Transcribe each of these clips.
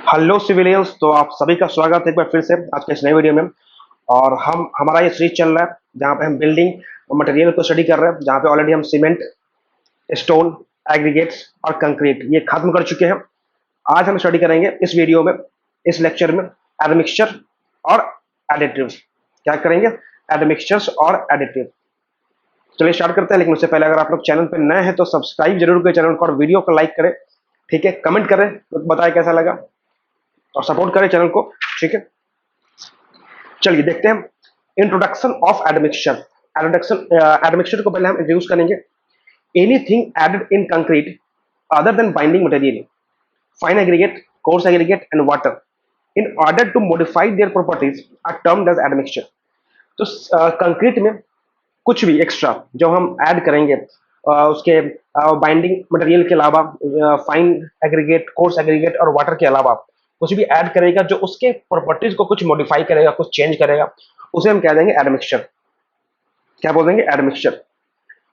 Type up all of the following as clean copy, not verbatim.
Hello civilians. तो आप सभी का स्वागत है एक बार फिर से आज के इस नए वीडियो में। और हमारा ये सीरीज चल रहा है जहाँ पे हम बिल्डिंग मटेरियल को स्टडी कर रहे हैं, जहाँ पे ऑलरेडी हम सीमेंट, स्टोन, एग्रीगेट्स और कंक्रीट ये खत्म कर चुके हैं। आज हम स्टडी करेंगे इस वीडियो में, इस लेक्चर में, एडमिक्सचर और एडिटिव। क्या करेंगे? एडमिक्सचर्स और एडिटिव। चलिए स्टार्ट करते हैं, लेकिन उससे पहले अगर आप लोग चैनल पर नए हैं तो सब्सक्राइब जरूर करें चैनल को और वीडियो को लाइक करें। ठीक है, कमेंट करें, बताएं कैसा लगा और सपोर्ट करें चैनल को। ठीक है, चलिए देखते हैं इंट्रोडक्शन ऑफ एडमिक्सचर। एडमिक्सचर को पहले हम इंट्रोड्यूस करेंगे। Anything added in concrete other than binding material, fine aggregate, coarse aggregate and water in order to modify their properties are termed as admixture. तो कंक्रीट में कुछ भी एक्स्ट्रा जो हम ऐड करेंगे उसके बाइंडिंग मटेरियल के अलावा, फाइन एग्रीगेट, कोर्स एग्रीगेट और वाटर के अलावा कुछ भी ऐड करेगा जो उसके प्रॉपर्टीज को कुछ मॉडिफाई करेगा, कुछ चेंज करेगा, उसे हम कह देंगे एडमिक्सचर। क्या बोल देंगे? एडमिक्सचर।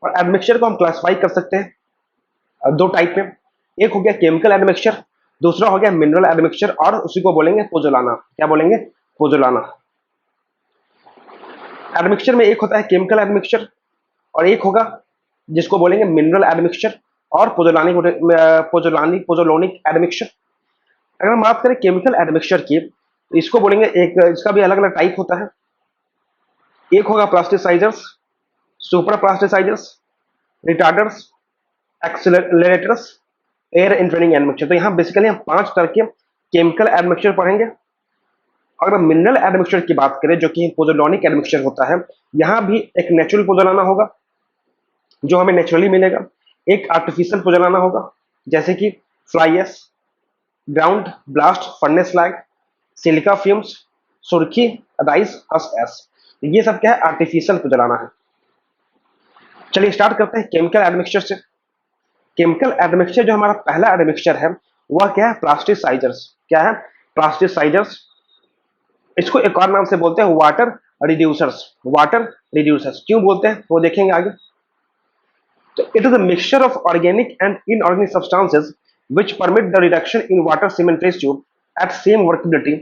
और एडमिक्सचर को हम क्लासिफाई कर सकते हैं दो टाइप में। एक हो गया केमिकल एडमिक्सचर, दूसरा हो गया मिनरल एडमिक्सचर, और उसी को बोलेंगे पोजोलाना। क्या बोलेंगे? पोजोलाना। एडमिक्सचर में एक होता है केमिकल एडमिक्सचर और एक होगा जिसको बोलेंगे मिनरल एडमिक्सचर और पोजोलोनिक एडमिक्सचर। अगर हम बात करें केमिकल एडमिक्सचर की तो इसको बोलेंगे, एक इसका भी अलग अलग टाइप होता है। एक होगा plasticizers, super plasticizers, retarders, accelerators, air entraining admixture. तो यहाँ बेसिकली हम 5 तरह के केमिकल एडमिक्सचर पढ़ेंगे। अगर मिनरल एडमिक्सचर की बात करें जो कि पोजोलॉनिक एडमिक्सचर होता है, यहाँ भी एक नेचुरल पोजोलाना होगा जो हमें नेचुरली मिलेगा, एक आर्टिफिशियल पोजोलाना होगा जैसे कि fly ash, ground blast furnace slag, silica fumes, surkhi, rice husk ash. ये सब क्या है? आर्टिफिशियल पोजोलाना है। चलिए स्टार्ट करते हैं केमिकल एडमिक्सचर से। केमिकल एडमिक्सचर जो हमारा पहला एडमिक्सचर है वह क्या है? प्लास्टिसाइजर्स। क्या है? प्लास्टिसाइजर्स। इसको एक और नाम से बोलते हैं वाटर रिड्यूसर्स। वाटर रिड्यूसर्स क्यों बोलते हैं वो देखेंगे आगे। तो it is a mixture of organic and inorganic substances which permit the reduction in water cement ratio at same workability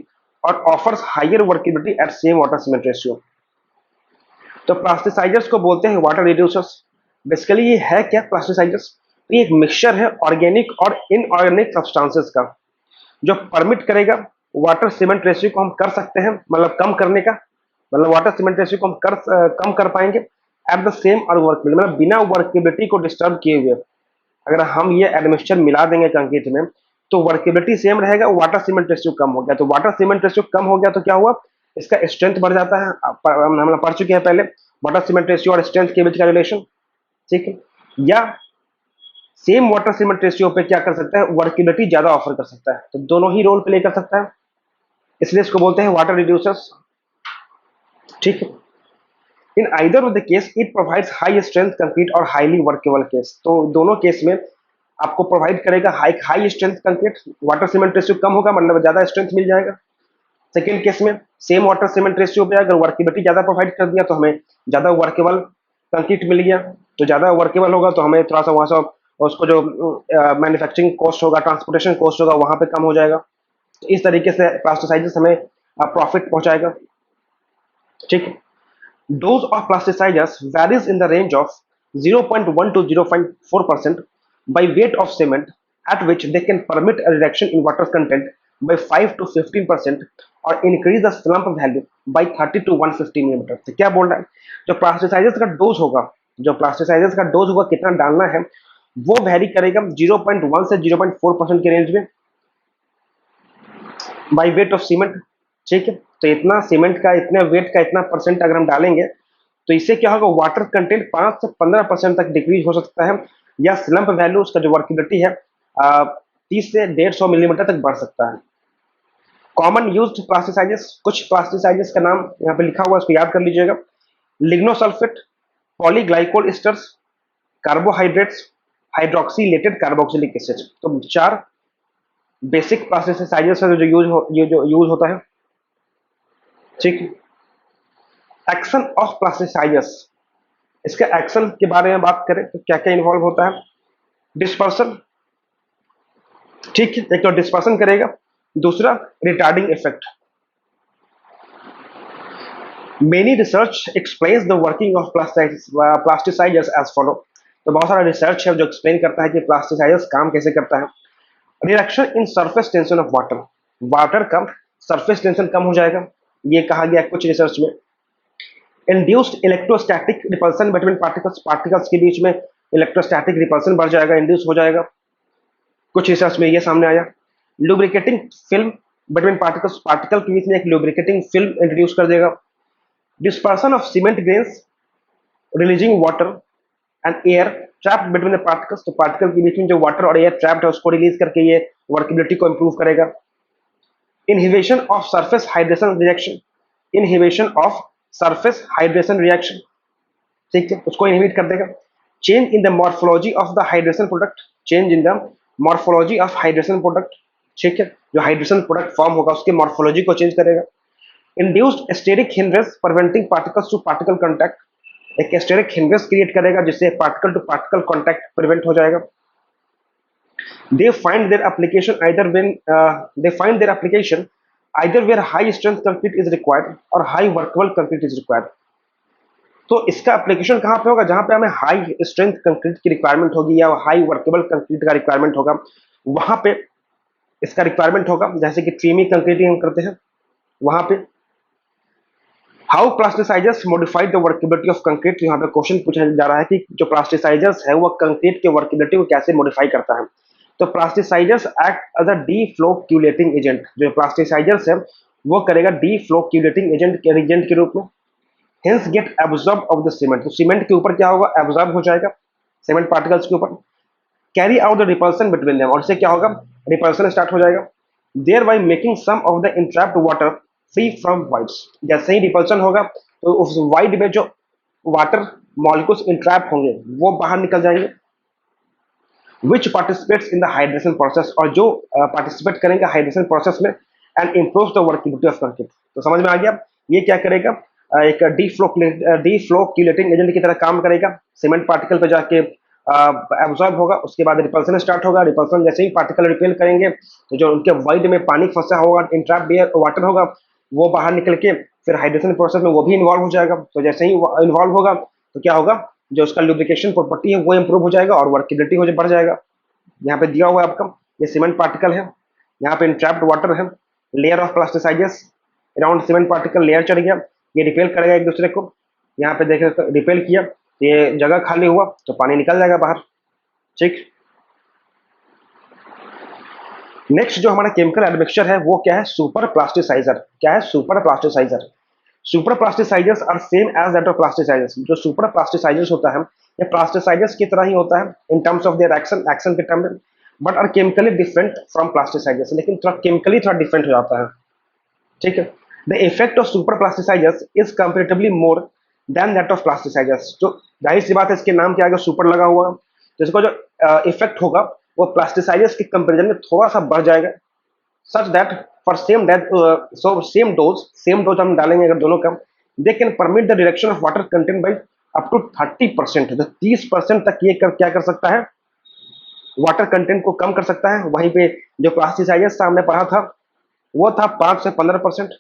or offers higher workability at same water cement ratio। तो plasticisers को बोलते हैं वाटर रिड्यूसर्स। बेसिकली ये है क्या plasticisers? तो ये एक मिक्सचर है ऑर्गेनिक और इनऑर्गेनिक सब्सटेंसेस का जो परमिट करेगा वाटर सीमेंट रेशियो को हम कर सकते हैं, मतलब कम करने का, मतलब वाटर सीमेंट रेशियो को हम कम कर पाएंगे एट द सेम और वर्कबिलिटी, मतलब बिना वर्केबिलिटी को डिस्टर्ब किए हुए। अगर हम ये एडमिक्सचर मिला देंगे कंक्रीट में तो वर्केबिलिटी सेम रहेगा, वाटर सीमेंट रेशियो कम हो गया। तो वाटर सीमेंट रेशियो कम हो गया तो क्या हुआ? इसका स्ट्रेंथ बढ़ जाता है। हम पढ़ चुके हैं पहले वाटर सीमेंट रेशियो और स्ट्रेंथ के बीच का रिलेशन। ठीक है, या सेम वाटर सीमेंट रेशियो पे क्या कर सकता है? वर्केबिलिटी ज्यादा ऑफर कर सकता है। तो दोनों ही रोल प्ले कर सकता है, इसलिए इसको बोलते हैं वाटर रिड्यूसर्स। ठीक है, in either of the case it provides high strength concrete और हाईली वर्केबल केस। तो दोनों केस में आपको प्रोवाइड करेगा high strength concrete, water cement ratio कम होगा मतलब ज्यादा स्ट्रेंथ मिल जाएगा। सेकेंड केस में सेम वाटर सीमेंट रेशियो पे अगर वर्केबिलिटी ज्यादा प्रोवाइड कर दिया तो हमें ज्यादा वर्केबल कंक्रीट मिल गया। तो ज्यादा वर्केबल होगा तो हमें थोड़ा सा वहां से उसको जो मैन्युफैक्चरिंग कॉस्ट होगा, ट्रांसपोर्टेशन कॉस्ट होगा, वहां पे कम हो जाएगा। तो इस तरीके से प्लास्टिसाइजर्स हमें प्रॉफिट पहुंचाएगा। ठीक है, dose of plasticizers varies in the range of 0.1 to 0.4% by weight of cement, at which they can permit a reduction in water content by 5 to 15% और increase the slump value by 30 to 150 millimetre. तो क्या बोल रहा है? जो plasticisers का dose होगा, जो प्लास्टिसाइजर्स का डोज होगा कितना डालना है वो वेरी करेगा 0.1 से 0.4% के रेंज में बाई वेट ऑफ सीमेंट। ठीक है, तो इतना सीमेंट का, इतना वेट का, इतना परसेंट अगर हम डालेंगे तो इससे क्या होगा? वाटर कंटेंट 5 से 15% तक डिक्रीज हो सकता है, या स्लम्प वैल्यू उसका जो वर्केबिलिटी है 30 से 150 मिलीमीटर तक बढ़ सकता है। कॉमन यूज्ड प्लास्टिसाइजर्स, कुछ प्लास्टिसाइजर्स का नाम यहाँ पे लिखा हुआ है, उसको याद कर लीजिएगा। लिग्नोसल्फेट, पॉलीग्लाइकोल एस्टर्स, कार्बोहाइड्रेट्स, हाइड्रोक्सीलेटेड कार्बोक्सिलिक एसिड। तो 4 बेसिक प्लास्टिसाइजर्स है जो यूज होता है। ठीक है, एक्शन ऑफ प्लास्टिसाइजर्स, इसके एक्शन के बारे में बात करें तो क्या क्या इन्वॉल्व होता है? डिस्पर्सन। ठीक है, एक तो डिस्पर्सन करेगा, दूसरा, retarding effect. Many research explains the working of plasticizers as follow. तो बहुत सारा रिसर्च है जो एक्सप्लेन करता है कि प्लास्टिसाइजर्स काम कैसे करता है। Reduction in surface tension of water, water का सरफेस टेंशन कम हो जाएगा, ये कहा गया कुछ रिसर्च में। Induced electrostatic repulsion between particles, particles के बीच में इलेक्ट्रोस्टैटिक रिपल्सन बढ़ जाएगा, इंड्यूस हो जाएगा, कुछ रिसर्च में ये सामने आया। Lubricating film between particles, particle के बीच में एक लुब्रिकेटिंग फिल्म इंट्रोड्यूस कर देगा। Dispersion of cement grains releasing water and air trapped between the particles, तो पार्टिकल के बीच में जो वाटर और एयर ट्रैप्ड है उसको रिलीज करके ये वर्केबिलिटी को इंप्रूव करेगा। Inhibition of surface hydration reaction, inhibition of surface hydration reaction, ठीक है, उसको इनहिबिट कर देगा। Change in the morphology of the hydration product, change in the morphology of hydration product, ठीक है, जो हाइड्रेशन प्रोडक्ट फॉर्म होगा उसके मॉर्फोलॉजी को चेंज करेगा। Induced steric hindrance preventing particles to particle contact, एक स्टेरिक हिंड्रेस क्रिएट करेगा जिससे particle to particle contact prevent हो जाएगा। they find their application either when they find their application either where high strength concrete is required or high workable concrete is required। तो इसका application कहाँ पे होगा, जहां पे हमें हाई स्ट्रेंथ कंक्रीट की रिक्वायरमेंट होगी या हाई वर्केबल कंक्रीट का रिक्वायरमेंट होगा, वहां पे इसका रिक्वायरमेंट होगा, जैसे कि ट्रीमी कंक्रीटिंग हम करते हैं वहां पे। How plasticisers modified the workability of concrete, यहाँ पे क्वेश्चन पूछा जा रहा है कि जो प्लास्टिसाइजर्स है वो कंक्रीट के वर्केबिलिटी को कैसे मॉडिफाई करता है। तो plasticizers act as a deflocculating agent, जो प्लास्टिसाइजर्स है वो करेगा डीफ्लोक्यूलेटिंग एजेंट के रूप में। Hence get absorb of the cement, तो सीमेंट के ऊपर क्या होगा, एब्जॉर्ब हो जाएगा सीमेंट पार्टिकल्स के ऊपर। Carry out the repulsion between them, और इससे क्या होगा, रिपल्सन स्टार्ट हो जाएगा। Thereby making some of the entrapped water free from voids, जैसे ही रिपल्सन होगा तो उस वाइड में जो वाटर मॉलिक्यूल्स इंट्रैप होंगे वो बाहर निकल जाएंगे। Which participates in the hydration process, और जो पार्टिसिपेट करेंगे हाइड्रेशन प्रोसेस में, and improve the workability of concrete. तो समझ में आ गया, ये क्या करेगा, एक डीफ्लोक्यूलेटिंग एजेंट की तरह काम करेगा, सीमेंट पार्टिकल पे जाके एब्जॉर्ब होगा, उसके बाद रिपल्सन स्टार्ट होगा, रिपल्सन जैसे ही पार्टिकल रिपेल करेंगे तो जो उनके वाइड में पानी फंसा होगा, इंट्रैप्ड वाटर होगा, वो बाहर निकल के फिर हाइड्रेशन प्रोसेस में वो भी इन्वॉल्व हो जाएगा। तो जैसे ही इन्वॉल्व होगा तो क्या होगा, जो उसका लुब्रिकेशन प्रॉपर्टी है वो इंप्रूव हो जाएगा और वर्केबिलिटी हो बढ़ जाएगा। यहाँ पे दिया हुआ है आपका, ये सीमेंट पार्टिकल है, यहाँ पे इंट्रैप्ड वाटर है, layer of plasticisers around cement particle layer चढ़ गया, ये रिपेल करेगा एक दूसरे को। यहाँ पे देखे रिपेल किया, ये जगह खाली हुआ तो पानी निकल जाएगा बाहर, ठीक। नेक्स्ट जो हमारा केमिकल एडमिक्सचर है वो क्या है, सुपर प्लास्टिसाइजर। क्या है, super plasticizer. Super plasticizers are same as that of plasticizers, जो सुपर प्लास्टिसाइजर्स होता है ये प्लास्टिसाइजर्स की तरह ही होता है in terms of their action के टर्म में, but are chemically different from plasticizers, लेकिन थोड़ा केमिकली थोड़ा डिफरेंट हो जाता है, ठीक है। The effect of super plasticisers is comparatively more than that of plasticizers, जो जाहिर सी बात है इसके नाम के आगे सुपर लगा हुआ है, तो इसका जो इफेक्ट होगा वो प्लास्टिसाइजर्स के कंपेरिजन में थोड़ा सा बढ़ जाएगा, such that for same dose हम डालेंगे अगर दोनों का, they can permit the reduction of water content by up to 30%, तो 30% तक ये क्या कर सकता है, वाटर कंटेंट को कम कर सकता है। वहीं पे जो प्लास्टिसाइजर्स हमने पढ़ा था वो था 5 से 15%।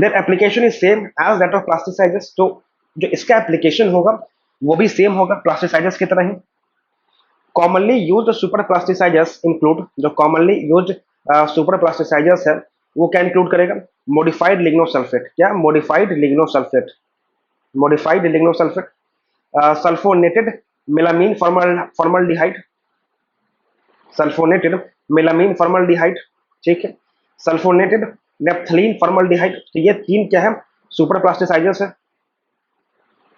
Their application is same as that of plasticizers, तो जो इसका एप्लीकेशन होगा वो भी सेम होगा प्लास्टिसाइजर्स की तरह ही। Commonly used super plasticizers include, जो कॉमनली यूज्ड सुपर प्लास्टिसाइजर्स है वो क्या इंक्लूड करेगा, मॉडिफाइड लिग्नोसल्फेट। क्या, modified lignosulfonate, modified lignosulfonate, sulfonated melamine formaldehyde, sulfonated melamine formaldehyde, ठीक है, सल्फोनेटेड नेप्थलीन फॉर्मल्डिहाइड। तो ये तीन क्या है, सुपर प्लास्टिसाइजर्स है,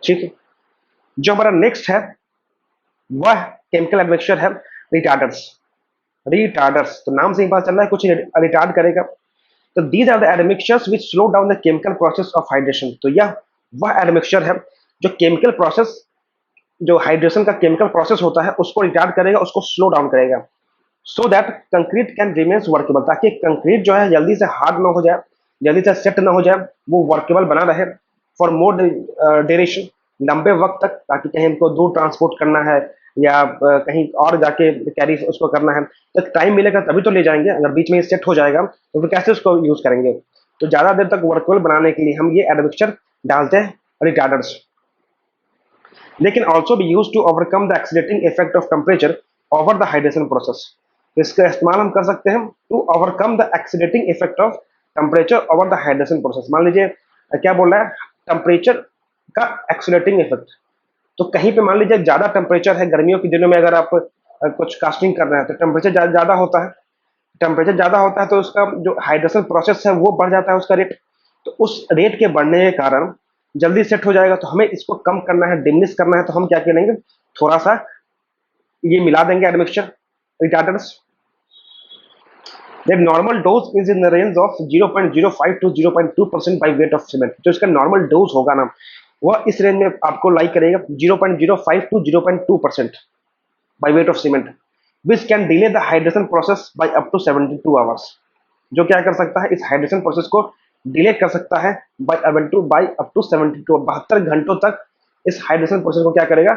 ठीक है। जो हमारा नेक्स्ट है वह केमिकल एडमिक्सचर है रिटार्डर्स। रिटार्डर्स, तो नाम से ही पता चल रहा है कुछ रिटार्ड करेगा। तो these are the admixtures which slow down the chemical process of hydration, तो यह वह एडमिक्सचर है जो केमिकल प्रोसेस, जो हाइड्रेशन का केमिकल प्रोसेस होता है उसको रिटार्ड करेगा, उसको स्लो डाउन करेगा, so that concrete can remains workable, ताकि कंक्रीट जो है जल्दी से हार्ड ना हो जाए, जल्दी से सेट ना हो जाए, वो वर्केबल बना रहे फॉर मोर ड्यूरेशन, लंबे वक्त तक, ताकि कहीं हमको दूर ट्रांसपोर्ट करना है या कहीं और जाके कैरी उसको करना है, तो टाइम मिलेगा तभी तो ले जाएंगे। अगर बीच में सेट हो जाएगा तो फिर कैसे उसको यूज करेंगे। तो ज्यादा देर तक वर्कवेल बनाने के लिए हम ये एडमिक्सचर डालते हैं, रिटार्डर्स। They can also be used to overcome the accelerating effect of temperature over the hydration process. इसका इस्तेमाल हम कर सकते हैं to overcome the accelerating effect of temperature over the hydration process. मान लीजिए क्या बोल रहा है, टेम्परेचर का एक्सीलेटिंग इफेक्ट। तो कहीं पे मान लीजिए ज्यादा टेम्परेचर है, गर्मियों के दिनों में अगर आप कुछ कास्टिंग कर रहे हैं तो टेम्परेचर ज्यादा होता है। टेम्परेचर ज्यादा होता है तो उसका जो हाइड्रेशन प्रोसेस है वो बढ़ जाता है, उसका रेट। तो उस रेट के बढ़ने के कारण जल्दी सेट हो जाएगा। तो हमें इसको कम करना है, डिमिनिश करना है, तो हम क्या करेंगे, थोड़ा सा ये मिला देंगे admixture, retarders. That normal dose is in the range of 0.05 to 0.2% by weight of cement. जो इसका नॉर्मल डोज होगा ना, वह इस रेंज में आपको लाइक करेगा 0.05 to 0.2% by weight of cement, which can delay the hydration process by up to 72 hours. जो क्या कर सकता है, इस हाइड्रेशन प्रोसेस को डिले कर सकता है बाई अप टू 72, 72 घंटों तक इस हाइड्रेशन प्रोसेस को क्या करेगा,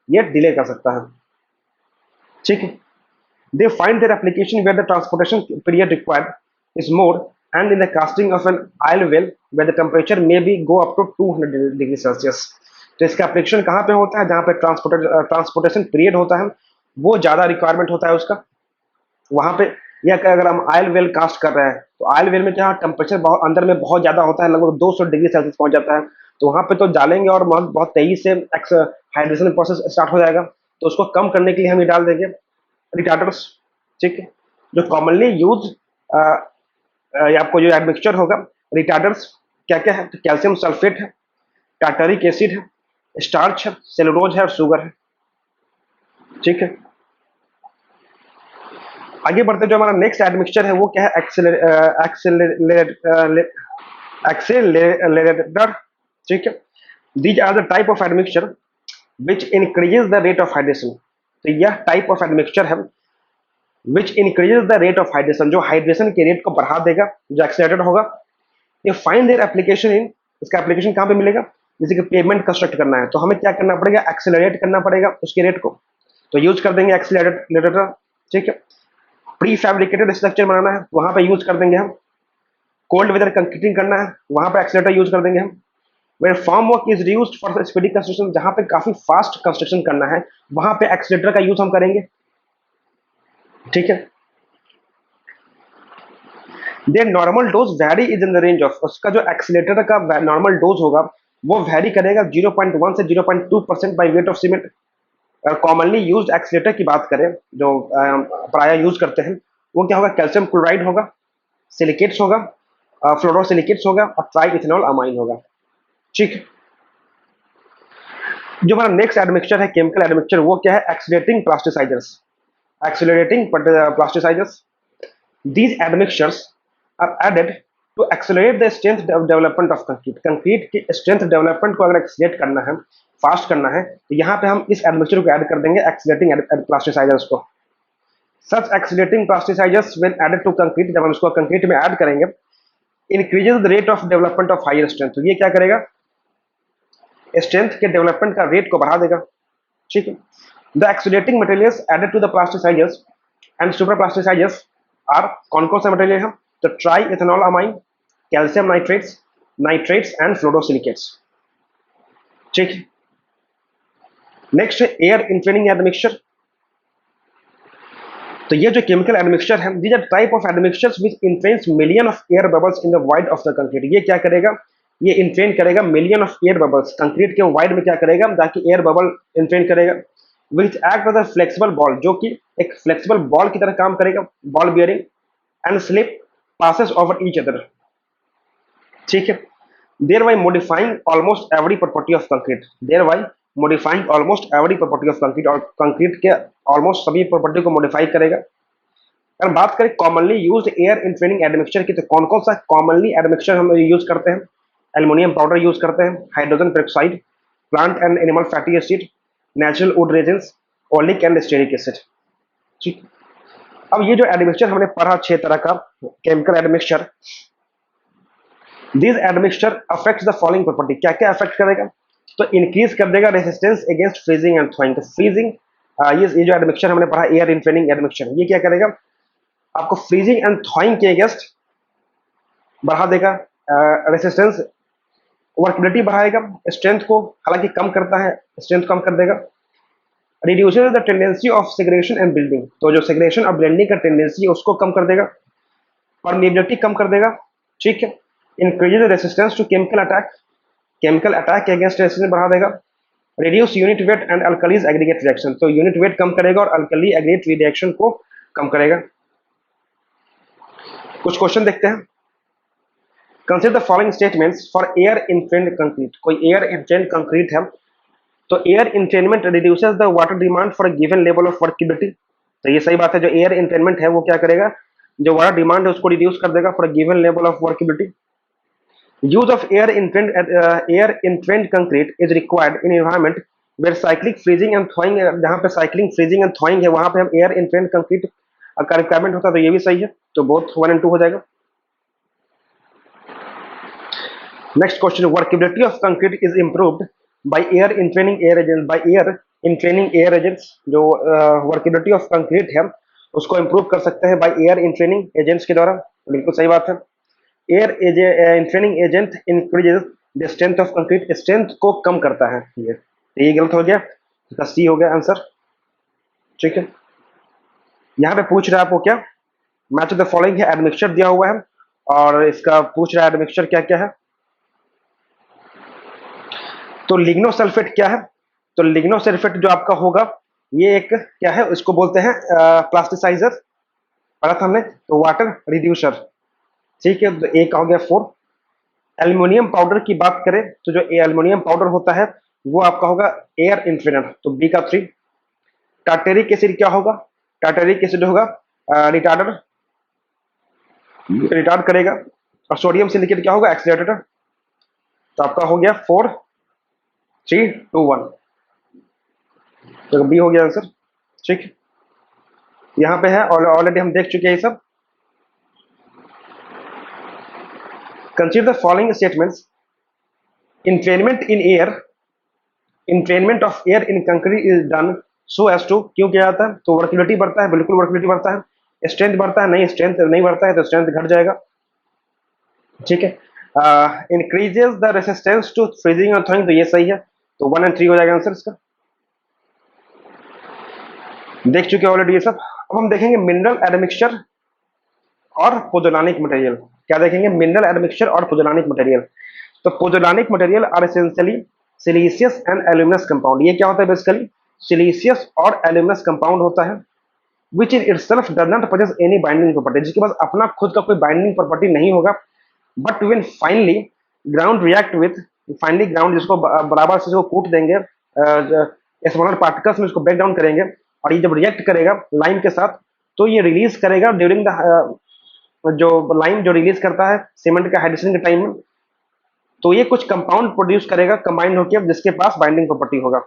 ये डिले कर सकता है। ठीक है। They find their application where the transportation period required is more and in the casting of an oil well where the temperature may be go up to 200 degree Celsius. तो इसका एप्लीकेशन कहाँ पे होता है, जहाँ पे ट्रांसपोर्टेशन पीरियड होता है, वो ज्यादा रिक्वायरमेंट होता है उसका, वहां पे। या अगर हम ऑयल वेल कास्ट कर रहे हैं तो ऑयल वेल में क्या टेम्परेचर बहुत अंदर में बहुत ज्यादा होता है, लगभग 200 डिग्री सेल्सियस पहुंच जाता है। तो वहां पे तो डालेंगे और बहुत बहुत तेजी से हाइड्रेशन प्रोसेस स्टार्ट हो जाएगा। तो उसको कम करने के लिए हम ये डाल देंगे रिटार्डर्स। ठीक है। जो कॉमनली यूज आपको जो एडमिक्सचर होगा रिटार्डर्स क्या क्या है, तो कैल्शियम सल्फेट है, टार्टरिक एसिड है, स्टार्च है, सेलुलोज है और शुगर है। ठीक है। आगे बढ़ते जो हमारा नेक्स्ट एडमिक्सचर है वो क्या है, एक्सेलरेटर। ठीक है। These are the type of admixture which increases the rate of hydration. तो यह टाइप ऑफ एडमिक्सचर है which increases the rate of hydration, जो हाइड्रेशन के रेट को बढ़ा देगा, जो एक्सेलरेटेड होगा। ये फाइंड देयर एप्लीकेशन इन, इसका एप्लीकेशन कहाँ पे मिलेगा, जैसे कि पेमेंट कंस्ट्रक्ट करना है तो हमें क्या करना पड़ेगा, एक्सेलरेट करना पड़ेगा उसके रेट को, तो यूज कर देंगे एक्सेलरेटर। ठीक है। प्री फैब्रिकेटेड स्ट्रक्चर बनाना है वहां पे यूज कर देंगे हम। कोल्ड वेदर कंक्रीटिंग करना है वहां पे एक्सेलरेटर यूज कर देंगे हम। Where form work is used for speedy construction, जहां पे काफी फास्ट कंस्ट्रक्शन करना है वहां पे एक्सेलरेटर का यूज हम करेंगे। ठीक है। Their normal dose varies in the range of, उसका जो एक्सेलरेटर का नॉर्मल डोज होगा वो वैरी करेगा 0.1 से 0.2% by weight of cement. Commonly used accelerator की बात करें जो प्राय यूज करते हैं, वो क्या होगा, कैल्शियम क्लोराइड होगा, सिलिकेट्स होगा, फ्लोरोसिलिकेट्स होगा और ट्राई इथेनॉल अमाइन होगा। ठीक है। जो हमारा नेक्स्ट एडमिक्सचर है केमिकल एडमिक्सचर, वो क्या है, accelerating plasticisers. Accelerating plasticisers, these admixtures are added to accelerate the strength development of concrete। Concrete की स्ट्रेंथ डेवलपमेंट को अगर एक्सीलरेट करना है, फास्ट करना है, तो यहाँ पे हम इस एडमिक्सचर को ऐड कर देंगे, एक्सीलरेटिंग प्लास्टिसाइजर्स को। Such accelerating plasticizers when added to concrete, जब हम इसको कंक्रीट में ऐड करेंगे, increases the rate of development of higher strength. तो ये क्या करेगा, स्ट्रेंथ के डेवलपमेंट का रेट को बढ़ा देगा। ठीक है। The accelerating materials added to the plasticizers and super plasticizers are, कौन कौन सा मटेरियल है, तो triethanolamine, calcium nitrates and fluorosilicates. ठीक है। नेक्स्ट है एयर इन्फेनिंग एडमिक्सचर। तो ये जो केमिकल एडमिक्सचर है, these are type of admixtures which entrains million of air bubbles in the void of the concrete. ये क्या करेगा, ये इन्फेन करेगा million of air bubbles, concrete के वाइड में क्या करेगा, ताकि एयर बबल इन्फेन करेगा। Which act as a flexible ball, जो कि एक फ्लेक्सिबल बॉल की तरह काम करेगा, ball bearing, and slip passes over each other। ठीक है। thereby modifying almost every property of concrete, thereby modifying almost every property of concrete, और कंक्रीट के ऑलमोस्ट सभी प्रॉपर्टी को मॉडिफाई करेगा। अगर बात करें कॉमनली यूज्ड एयर इन्फेनिंग एडमिक्सचर की, तो कौन कौन सा कॉमनली एडमिक्सचर हम यूज करते हैं, एल्युमिनियम पाउडर यूज करते हैं, hydrogen peroxide, plant and animal fatty acid, natural would resins, oleic and stearic acid. ठीक। अब ये जो एडमिक्सचर हमने पढ़ा 6 तरह का chemical admixture, this admixture affects the following property. क्या क्या अफेक्ट करेगा, तो इंक्रीज कर देगा रेजिस्टेंस अगेंस्ट फ्रीजिंग एंड थॉइंग। तो फ्रीजिंग ये जो एडमिक्सचर हमने पढ़ा एयर इन ट्रेनिंग एडमिक्सचर, ये क्या करेगा, आपको फ्रीजिंग एंड थॉइंग के अगेंस्ट बढ़ा देगा, रेसिस्टेंस वर्कबिलिटी बढ़ाएगा, स्ट्रेंथ को हालांकि कम करता है, स्ट्रेंथ कम कर देगा, reduces the tendency of segregation and building, तो जो सेग्रेगेशन और ब्लेंडिंग का टेंडेंसी है उसको कम कर देगा, परमेबिलिटी कम कर देगा, ठीक है, increases resistance to chemical attack के अगेंस्ट रेसिस्टेंस बढ़ा देगा, reduce unit weight and alkalies aggregate reaction, तो यूनिट वेट कम करेगा और अल्कली एग्रीगेट रिएक्शन को कम करेगा। कुछ क्वेश्चन देखते हैं। Consider the following statements for air entrained concrete, कोई एयर इनट्रेन्ड कंक्रीट है, तो air entrainment reduces the water demand for given level of workability, तो ये सही बात है, जो एयर इंट्रेनमेंट है वो क्या करेगा, जो वाटर डिमांड है उसको रिड्यूस कर देगा for given level of workability. Use of air entrained concrete is required in environment where cyclic freezing and thawing, जहां पे साइक्लिंग फ्रीजिंग एंड थॉइंग है वहां पे हम एयर इंट्रेंड कंक्रीट का रिक्वायरमेंट होता है, तो ये भी सही है, तो बोथ 1 and 2 हो जाएगा। Next question, workability of concrete is improved by air entraining air agents, by air entraining air agents, जो वर्केबिलिटी ऑफ कंक्रीट है उसको इंप्रूव कर सकते हैं बाय एयर इंट्रेनिंग एजेंट्स के द्वारा, बिल्कुल सही बात है। Air entraining agent increases the strength of concrete, strength को कम करता है, ये गलत हो गया, इसका सी हो गया आंसर, ठीक है। यहाँ पे पूछ रहा है आपको क्या, मैच द फॉलोइंग है, एडमिक्सचर दिया हुआ है और इसका पूछ रहा है एडमिक्सचर क्या क्या है, तो लिग्नोसल्फेट क्या है, तो लिग्नोसल्फेट जो आपका होगा ये एक क्या है, इसको बोलते हैं प्लास्टिसाइजर, पढ़ा था हमने, तो वाटर रिड्यूसर, ठीक है, तो एक हो गया 4। एल्युमिनियम पाउडर की बात करें तो जो एल्युमिनियम पाउडर होता है वो आपका होगा एयर इंट्रेनर, तो बी का 3। टार्टेरिक एसिड क्या होगा, टार्टेरिक एसिड होगा रिटार्ड करेगा, और सोडियम सिलिकेट क्या होगा, एक्सीलरेटर, तो आपका हो गया 4 3 2 1, तो बी हो गया आंसर, ठीक। यहाँ पे है ऑलरेडी हम देख चुके हैं ये सब। Consider the following statements, entrainment in air, entrainment of air in concrete is done so as to, क्यों किया जाता है, तो वर्किबिलिटी बढ़ता है, बिल्कुल वर्किबिलिटी बढ़ता है, स्ट्रेंथ बढ़ता है, नहीं स्ट्रेंथ नहीं बढ़ता है तो स्ट्रेंथ घट जाएगा, ठीक है। Increases the resistance to freezing और थॉइंग, तो ये सही है, तो 1 and 3 हो जाएगा आंसर इसका, देख चुके ऑलरेडी ये सब। अब हम देखेंगे मिनरल एडमिक्सचर और पोजोलानिक मटेरियल, क्या देखेंगे, मिनरल एडमिक्सचर और पोजोलानिक मटेरियल, तो pozzolanic material are essentially siliceous and aluminous compound, ये क्या होता है बेसिकली, सिलिशियस और एल्यूमिनस कंपाउंड होता है, which in itself does not possess any binding property, जिसके पास अपना खुद का कोई बाइंडिंग प्रॉपर्टी नहीं होगा, but when finally ground react with, finally ground जिसको बराबर से इसको कूट देंगे स्मॉलर पार्टिकल्स में इसको ब्रेक डाउन करेंगे, और ये जब रिएक्ट करेगा लाइम के साथ तो ये रिलीज करेगा ड्यूरिंग द जो लाइम जो रिलीज करता है सीमेंट के हाइड्रेशन के टाइम में, तो ये कुछ कंपाउंड प्रोड्यूस करेगा कंबाइंड होकर जिसके पास बाइंडिंग प्रॉपर्टी होगा,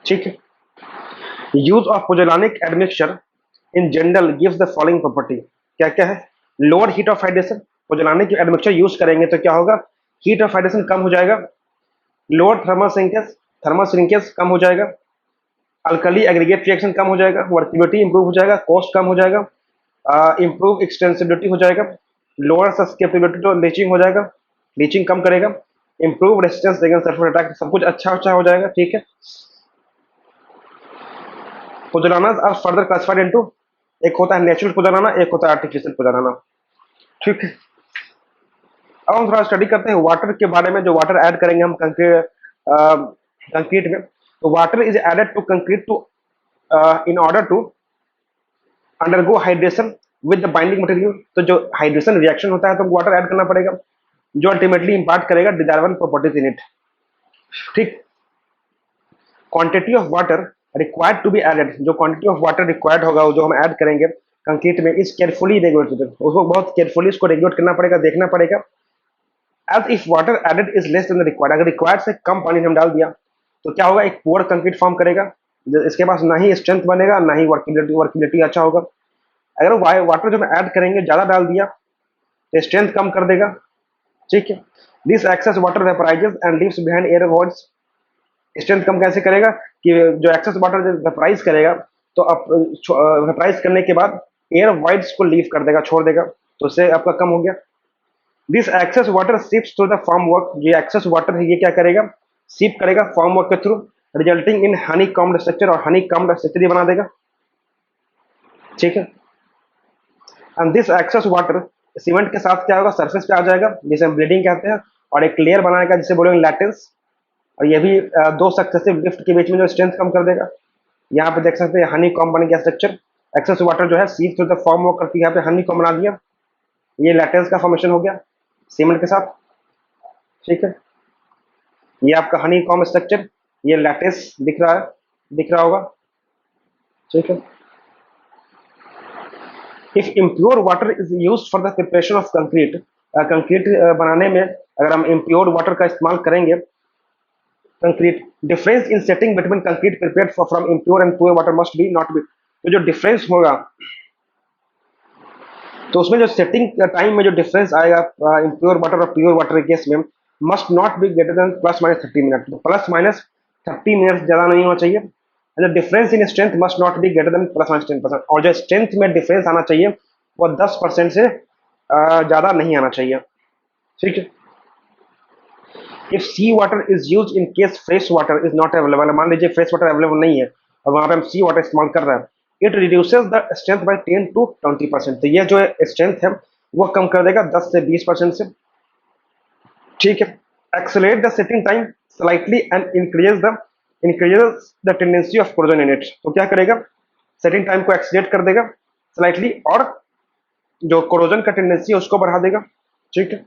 ठीक है। Use of पोजोलानिक admixture in general gives the following property, क्या क्या है, lower heat of hydration, पोजोलानिक admixture use करेंगे तो क्या होगा, हीट ऑफ हाइड्रेशन कम हो जाएगा, लोअर थर्मल श्रिंकेज कम हो जाएगा, अल्कली एग्रीगेट रिएक्शन कम हो जाएगा, वर्किबिलिटी इंप्रूव हो जाएगा, कॉस्ट कम हो जाएगा, इंप्रूव एक्सटेंसिबिलिटी हो जाएगा, लोअर सस्केपिबिलिटी टू लीचिंग हो जाएगा, लीचिंग कम करेगा, improve resistance against sulphur attack, सब कुछ अच्छा हो जाएगा, ठीक है। पोजोलानास आर फर्दर क्लासिफाइड इनटू, एक होता है नेचुरल पोजोलाना, एक होता है आर्टिफिशियल पोजोलाना, ठीक है। अब हम थोड़ा स्टडी करते हैं वाटर के बारे में, जो वाटर ऐड करेंगे हम कंक्रीट में, तो water is added to concrete to in order to undergo hydration with the binding material, तो जो हाइड्रेशन रिएक्शन होता है तो वाटर ऐड करना पड़ेगा, जो अल्टीमेटली इंपार्ट करेगा डिजायरेबल प्रॉपर्टीज इन इट, ठीक। Quantity of water required to be added, जो क्वांटिटी ऑफ वाटर रिक्वायर्ड होगा जो हम ऐड करेंगे कंक्रीट में, इज केयरफुली रेगुलेटेड, उसको बहुत केयरफुली इसको रेगुलेट करना पड़ेगा, देखना पड़ेगा, as if water added is less than the required, अगर रिक्वायर्ड से कम पानी हम डाल दिया तो क्या होगा, एक पुअर कंक्रीट फॉर्म करेगा, इसके पास ना ही स्ट्रेंथ बनेगा ना ही वर्किबिलिटी अच्छा होगा। अगर वाटर जो हम ऐड करेंगे ज्यादा डाल दिया तो स्ट्रेंथ कम कर देगा, ठीक है। This excess water vaporizes and leaves behind air voids, strength कम कैसे करेगा कि जो एक्सेस वाटर जब वेपराइज करेगा तो अब वेपराइज करने के बाद एयर वाइड्स को लीव कर देगा, छोड़ देगा, तो उससे आपका कम हो गया। This excess water seeps through the form work, ये एक्सेस वाटर है ये क्या करेगा, सिप करेगा फॉर्म वर्क के through, resulting in honey combed structure, और हनी कॉम्ड स्ट्रक्चर ये बना देगा, ठीक है। And this excess water cement के साथ क्या होगा, सरफेस पे आ जाएगा जिसे हम ब्लीडिंग कहते हैं, और एक लेयर बनाएगा जिसे बोलेंगे लैटेंस, और ये भी दो सक्सेसिव लिफ्ट के बीच में जो स्ट्रेंथ कम कर देगा। यहाँ पे देख सकते हैं हनी कॉम बन गया स्ट्रक्चर, एक्सेस वाटर जो है सीप थ्रू द फॉर्म वर्क करके यहाँ पे हनी कॉम बना दिया, ये लैटेंस का फॉर्मेशन हो गया सीमेंट के साथ, ठीक है। ये आपका हनी कॉम स्ट्रक्चर, ये लैटेंस दिख रहा है, दिख रहा होगा, ठीक है। If impure water is use for the preparation of concrete, concrete बनाने में अगर हम इम्प्योर वाटर का इस्तेमाल करेंगे, concrete difference in setting between concrete prepared from impure and pure water must be not be, तो जो डिफरेंस होगा तो उसमें जो सेटिंग टाइम में जो डिफरेंस आएगा इम्प्योर वाटर और प्योर वाटर के केस में must not be greater than +-30 minute, तो +-30 मिनट ज्यादा नहीं होना चाहिए। The difference in strength must not be greater than +-10%, और जो स्ट्रेंथ में डिफरेंस आना चाहिए वो 10% से ज्यादा नहीं आना चाहिए, ठीक है। If sea water is use in case fresh water is not available, मान लीजिए फ्रेश वाटर अवेलेबल नहीं है और वहां पे हम सी वाटर इस्तेमाल कर रहे हैं, it reduces the strength by 10 to 20%, तो ये जो स्ट्रेंथ है वो कम कर देगा 10 से 20% से, ठीक है। Accelerate the setting time slightly and increases the tendency of corrosion in it, तो क्या करेगा, सेटिंग टाइम को एक्सेलरेट कर देगा स्लाइटली, और जो कोरोजन का टेंडेंसी है उसको बढ़ा देगा, ठीक है।